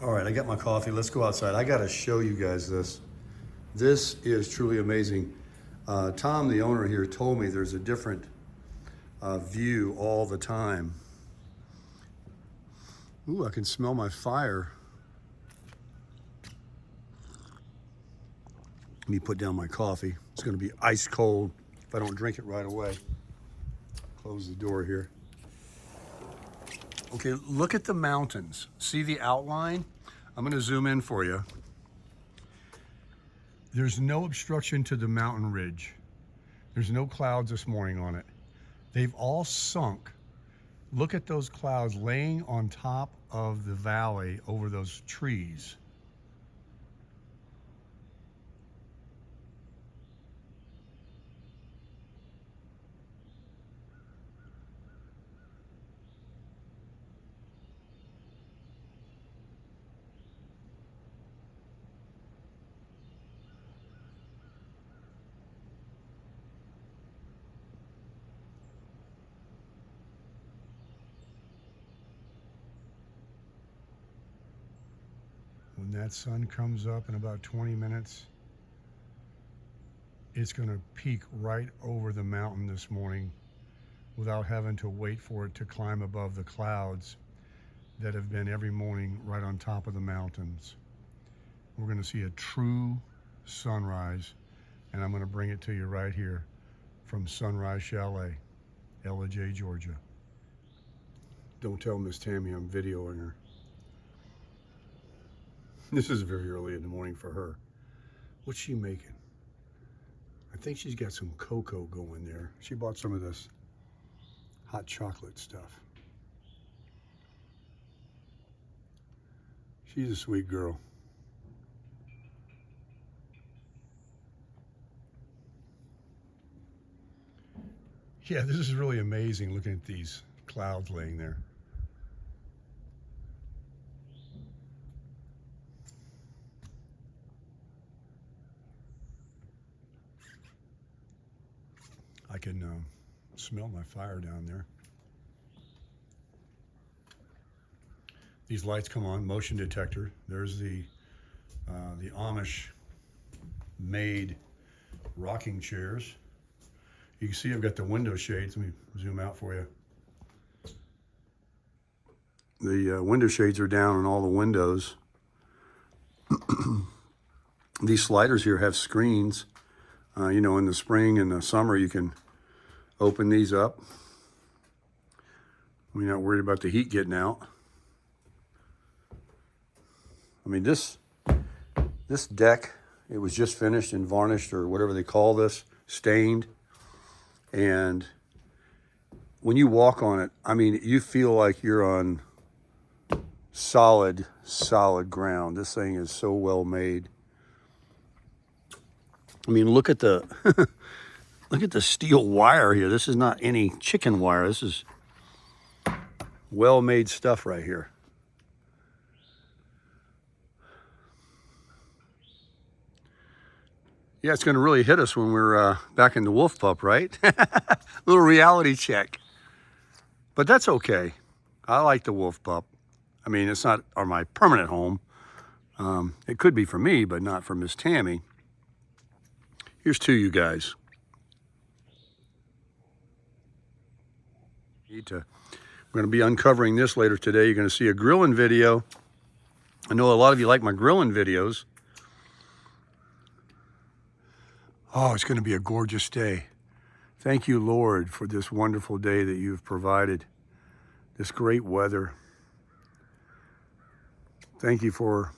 All right, I got my coffee. Let's go outside. I got to show you guys this. This is truly amazing. Tom, the owner here, told me there's a different view all the time. Ooh, I can smell my fire. Let me put down my coffee. It's going to be ice cold if I don't drink it right away. Close the door here. Okay, look at the mountains. See the outline? I'm going to zoom in for you. There's no obstruction to the mountain ridge. There's no clouds this morning on it. They've all sunk. Look at those clouds laying on top of the valley over those trees. When that sun comes up in about 20 minutes, it's going to peak right over the mountain this morning without having to wait for it to climb above the clouds that have been every morning right on top of the mountains. We're going to see a true sunrise, and I'm going to bring it to you right here from Sunrise Chalet, Ellijay, Georgia. Don't tell Miss Tammy I'm videoing her. This is very early in the morning for her. What's she making? I think she's got some cocoa going there. She bought some of this hot chocolate stuff. She's a sweet girl. Yeah, this is really amazing looking at these clouds laying there. I can smell my fire down there. These lights come on, motion detector. There's the Amish made rocking chairs. You can see I've got the window shades. Let me zoom out for you. The window shades are down on all the windows. These sliders here have screens. You know, in the spring and the summer, you can open these up. We're not worried about the heat getting out. I mean, this deck, it was just finished and varnished, or whatever they call this, stained. And when you walk on it, I mean, you feel like you're on solid ground. This thing is so well made. I mean, look at the look at the steel wire here. This is not any chicken wire. This is well-made stuff right here. Yeah, it's going to really hit us when we're back in the Wolf Pup, right? Little reality check. But that's okay. I like the Wolf Pup. I mean, it's not my permanent home. It could be for me, but not for Miss Tammy. Here's to you guys. We're going to be uncovering this later today. You're going to see a grilling video. I know a lot of you like my grilling videos. Oh, it's going to be a gorgeous day. Thank you, Lord, for this wonderful day that you've provided, this great weather. Thank you for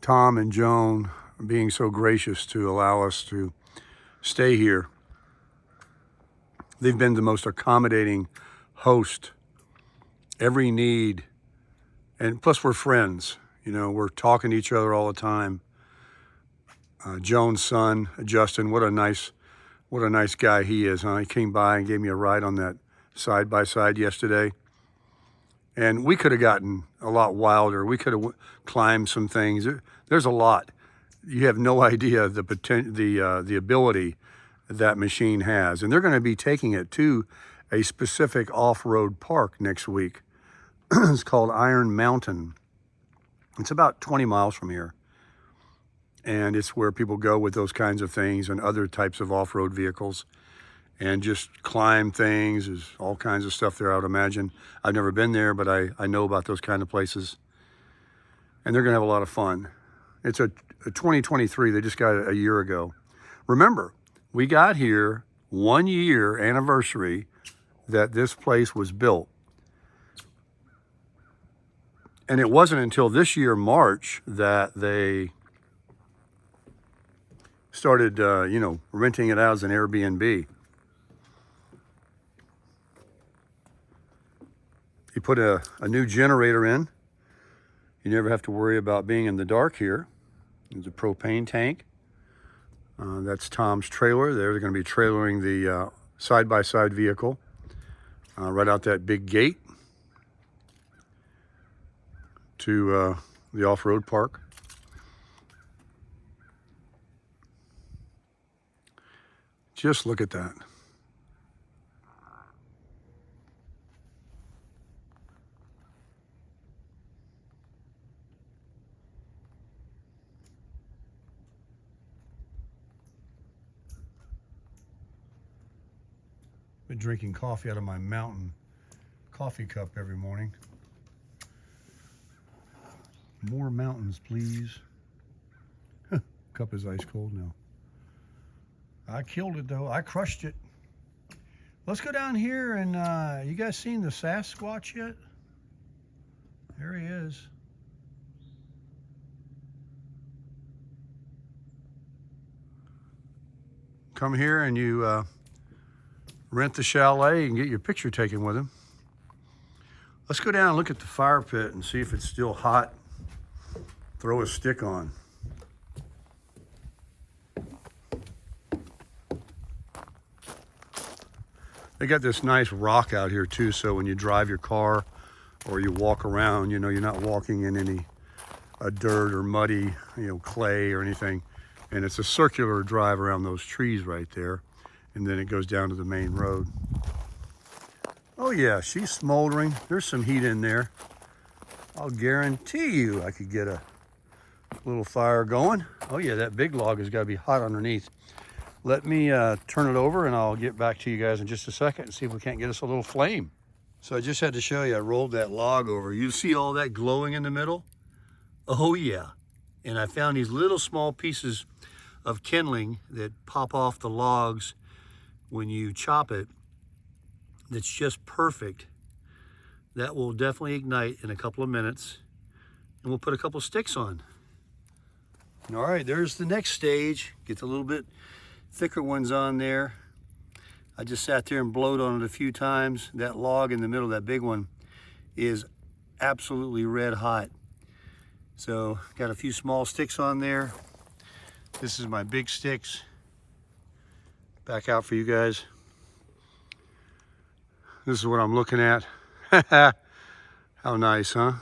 Tom and Joan being so gracious to allow us to stay here. They've been the most accommodating host, every need, and plus we're friends. You know, we're talking to each other all the time. Joan's son, Justin, what a nice guy he is, huh? He came by and gave me a ride on that side-by-side yesterday. And we could have gotten a lot wilder. We could have climbed some things. There's a lot. You have no idea the ability that machine has. And they're going to be taking it to a specific off-road park next week. It's called Iron Mountain. It's about 20 miles from here. And it's where people go with those kinds of things and other types of off-road vehicles and just climb things. There's all kinds of stuff there, I would imagine. I've never been there, but I know about those kind of places. And they're gonna have a lot of fun. It's a 2023, they just got it a year ago. Remember, we got here 1 year anniversary that this place was built. And it wasn't until this year, March, that they started, you know, renting it out as an Airbnb. You put a new generator in. You never have to worry about being in the dark here. There's a propane tank. That's Tom's trailer. They're going to be trailering the side-by-side vehicle right out that big gate to the off-road park. Just look at that. Been drinking coffee out of my mountain coffee cup every morning. More mountains, please. Cup is ice cold now. I killed it though. I crushed it. Let's go down here and you guys seen the Sasquatch yet? There he is. Come here and you rent the chalet and get your picture taken with him. Let's go down and look at the fire pit and see if it's still hot. Throw a stick on. They got this nice rock out here too, so when you drive your car or you walk around, you know, you're not walking in any dirt or muddy, you know, clay or anything. And it's a circular drive around those trees right there. And then it goes down to the main road. Oh yeah, she's smoldering. There's some heat in there. I'll guarantee you I could get a little fire going. Oh yeah, that big log has got to be hot underneath. Let me turn it over and I'll get back to you guys in just a second and see if we can't get us a little flame. So I just had to show you, I rolled that log over. You see all that glowing in the middle? Oh yeah. And I found these little small pieces of kindling that pop off the logs when you chop it. That's just perfect. That will definitely ignite in a couple of minutes. And we'll put a couple sticks on. All right, there's the next stage. Get the little bit thicker ones on there. I just sat there and blowed on it a few times. That log in the middle, that big one, is absolutely red hot. So got a few small sticks on there. This is my big sticks. Back out for you guys. This is what I'm looking at. How nice, huh?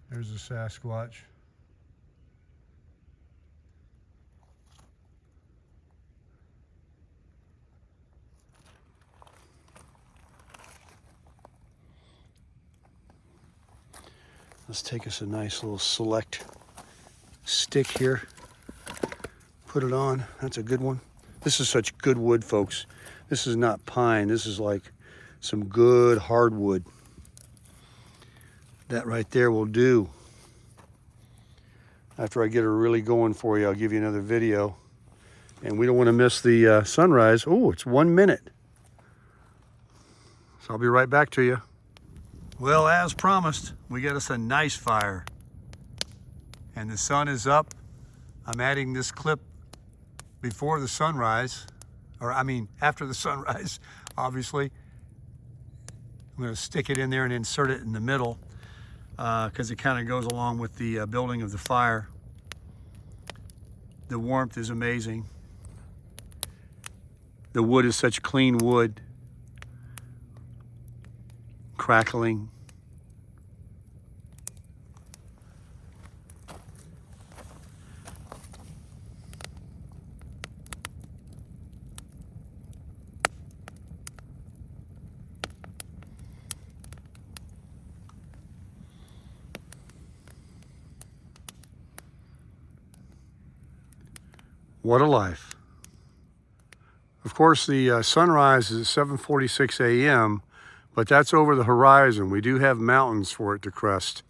There's the Sasquatch. Let's take us a nice little select stick here. Put it on. That's a good one. This is such good wood, folks. This is not pine. This is like some good hardwood. That right there will do. After I get her really going for you, I'll give you another video. And we don't want to miss the sunrise. Oh, it's 1 minute. So I'll be right back to you. Well, as promised, we got us a nice fire. And the sun is up. I'm adding this clip before the sunrise. Or I mean, after the sunrise, obviously. I'm going to stick it in there and insert it in the middle. Because it kind of goes along with the building of the fire. The warmth is amazing. The wood is such clean wood. Crackling. What a life. Of course, the sunrise is at 7:46 a.m., but that's over the horizon. We do have mountains for it to crest,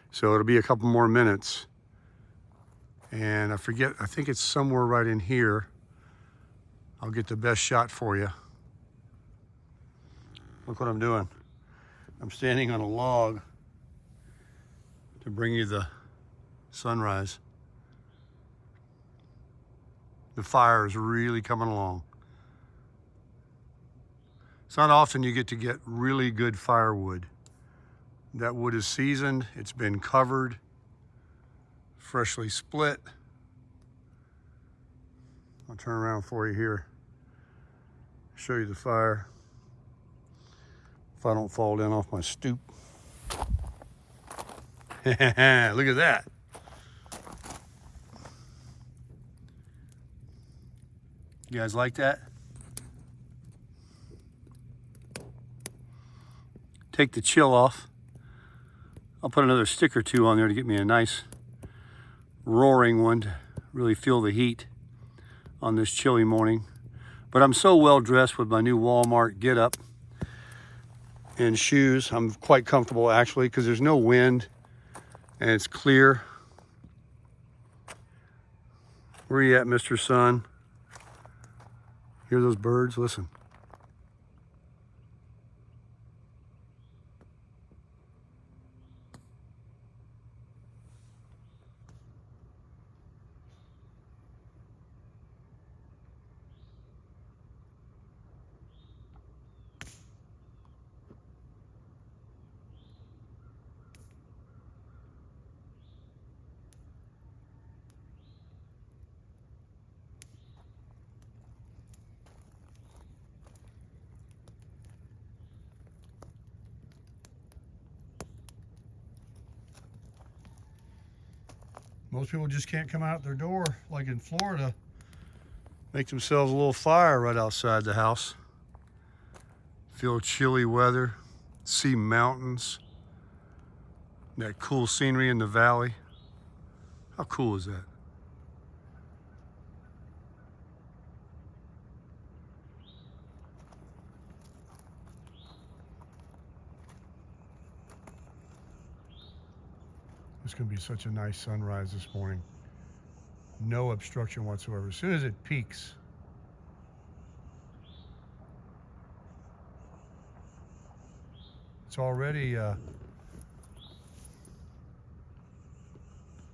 so it'll be a couple more minutes. And I forget, I think it's somewhere right in here. I'll get the best shot for you. Look what I'm doing. I'm standing on a log to bring you the sunrise. The fire is really coming along. It's not often you get really good firewood. That wood is seasoned, it's been covered, freshly split. I'll turn around for you here, show you the fire. If I don't fall down off my stoop. Look at that. You guys like that? Take the chill off. I'll put another stick or two on there to get me a nice roaring one to really feel the heat on this chilly morning. But I'm so well dressed with my new Walmart get up and shoes. I'm quite comfortable actually because there's no wind and it's clear. Where are you at, Mr. Sun? Hear those birds? Listen. Most people just can't come out their door, like in Florida, make themselves a little fire right outside the house. Feel chilly weather, see mountains, that cool scenery in the valley. How cool is that? It's going to be such a nice sunrise this morning. No obstruction whatsoever. As soon as it peaks, it's already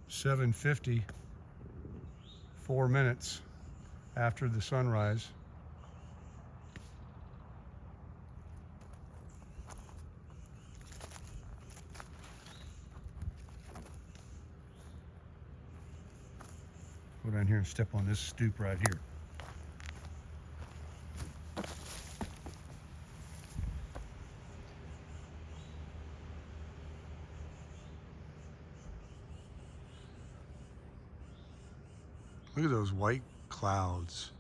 7:50, 4 minutes after the sunrise. Go down here and step on this stoop right here. Look at those white clouds.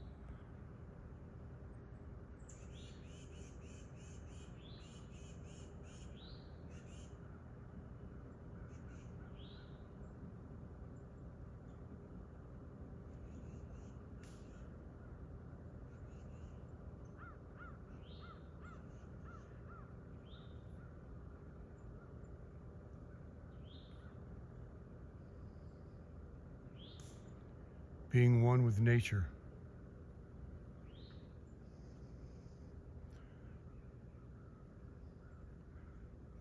Being one with nature.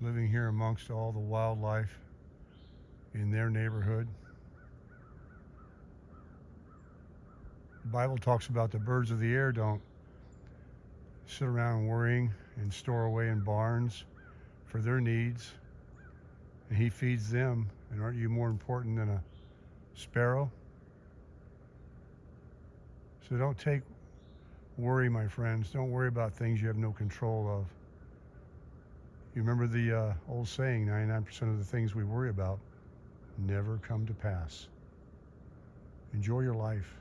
Living here amongst all the wildlife in their neighborhood. The Bible talks about the birds of the air don't sit around worrying and store away in barns for their needs, and he feeds them. And aren't you more important than a sparrow? So don't take worry, my friends. Don't worry about things you have no control of. You remember the old saying, 99% of the things we worry about never come to pass. Enjoy your life.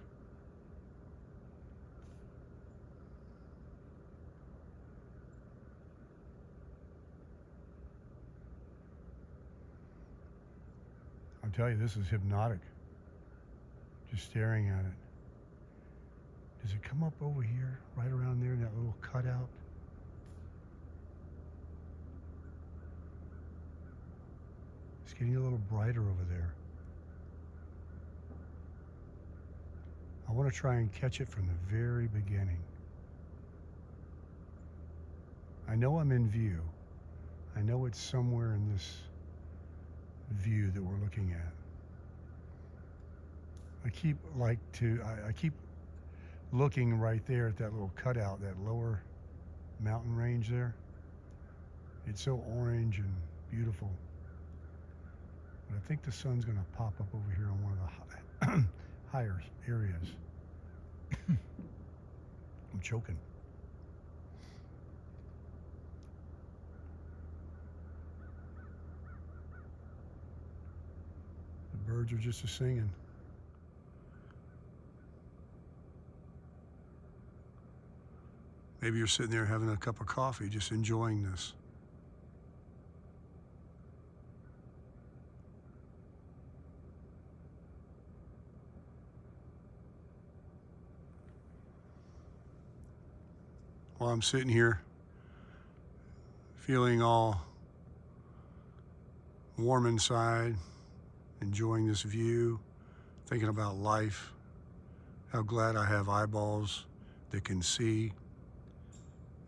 I'll tell you, this is hypnotic. Just staring at it. Does it come up over here, right around there in that little cutout? It's getting a little brighter over there. I want to try and catch it from the very beginning. I know I'm in view. I know it's somewhere in this view that we're looking at. I keep looking right there at that little cutout, that lower mountain range there. It's so orange and beautiful. But I think the sun's going to pop up over here on one of the higher areas. I'm choking. The birds are just a-singing. Maybe you're sitting there having a cup of coffee, just enjoying this. While I'm sitting here, feeling all warm inside, enjoying this view, thinking about life, how glad I have eyeballs that can see,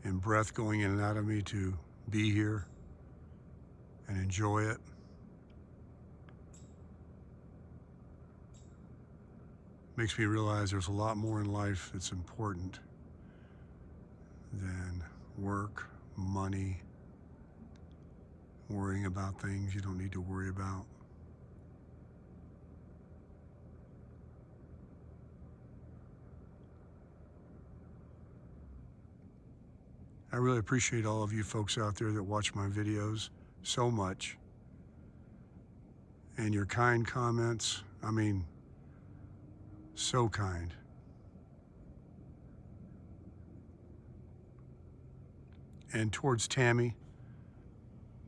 and breath going in and out of me to be here and enjoy it. Makes me realize there's a lot more in life that's important than work, money, worrying about things you don't need to worry about. I really appreciate all of you folks out there that watch my videos so much. And your kind comments, I mean, so kind. And towards Tammy,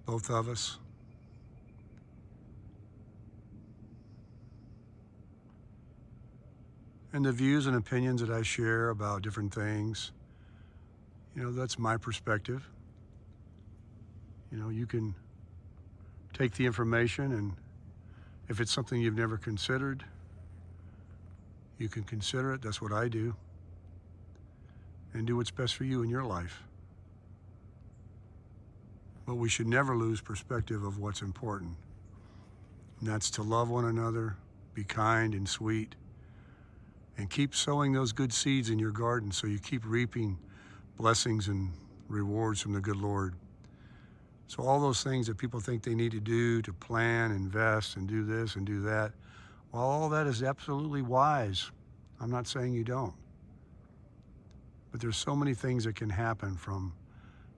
both of us. And the views and opinions that I share about different things, you know, that's my perspective. You know, you can take the information, and if it's something you've never considered, you can consider it. That's what I do. And do what's best for you in your life. But we should never lose perspective of what's important. And that's to love one another, be kind and sweet, and keep sowing those good seeds in your garden so you keep reaping blessings and rewards from the good Lord. So all those things that people think they need to do to plan, invest, and do this and do that, well, all that is absolutely wise. I'm not saying you don't. But there's so many things that can happen from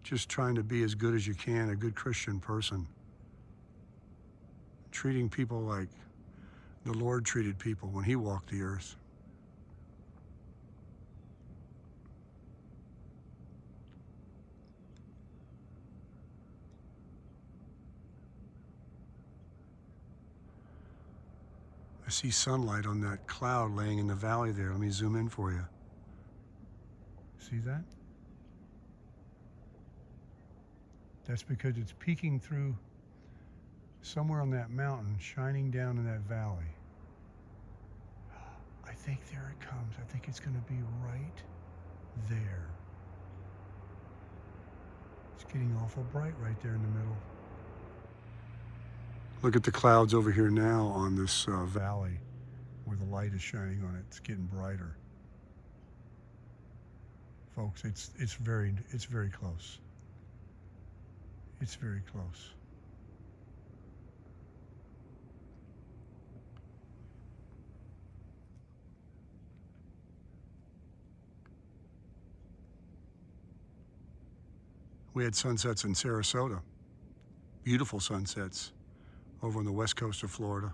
just trying to be as good as you can, a good Christian person. Treating people like the Lord treated people when he walked the earth. I see sunlight on that cloud laying in the valley there. Let me zoom in for you. See that? That's because it's peeking through somewhere on that mountain, shining down in that valley. I think there it comes. I think it's going to be right there. It's getting awful bright right there in the middle. Look at the clouds over here now on this valley where the light is shining on it. It's getting brighter. Folks, it's very close. It's very close. We had sunsets in Sarasota. Beautiful sunsets over on the west coast of Florida.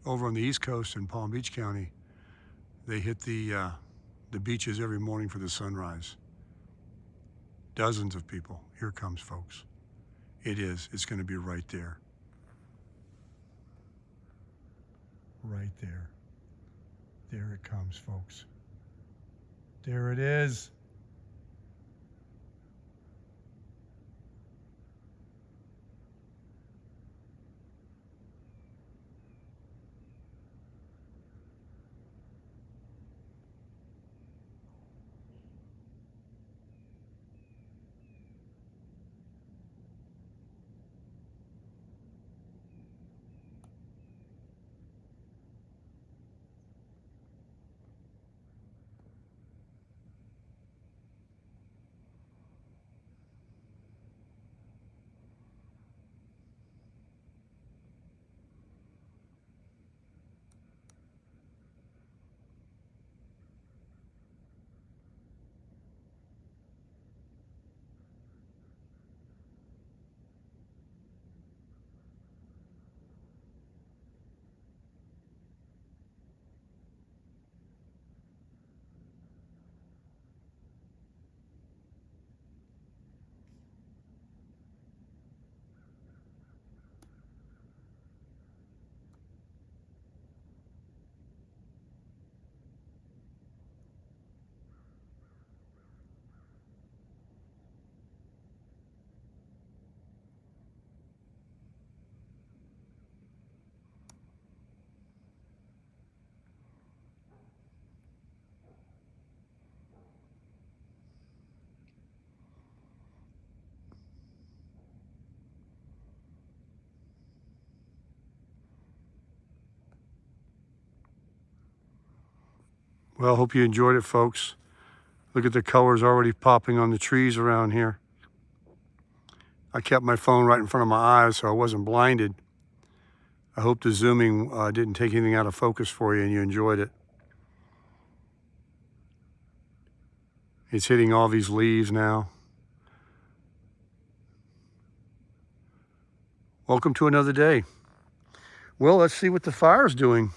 Over on the east coast in Palm Beach County, they hit the beaches every morning for the sunrise. Dozens of people. Here it comes, folks. It is. It's going to be right there. Right there. There it comes, folks. There it is. Well, hope you enjoyed it, folks. Look at the colors already popping on the trees around here. I kept my phone right in front of my eyes so I wasn't blinded. I hope the zooming didn't take anything out of focus for you and you enjoyed it. It's hitting all these leaves now. Welcome to another day. Well, let's see what the fire's doing.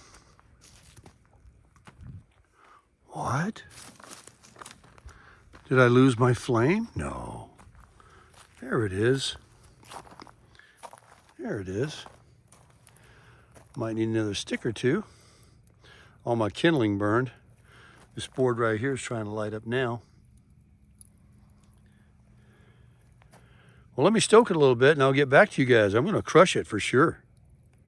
What? Did I lose my flame? No. There it is. There it is. Might need another stick or two. All my kindling burned. This board right here is trying to light up now. Well, let me stoke it a little bit and I'll get back to you guys. I'm going to crush it for sure.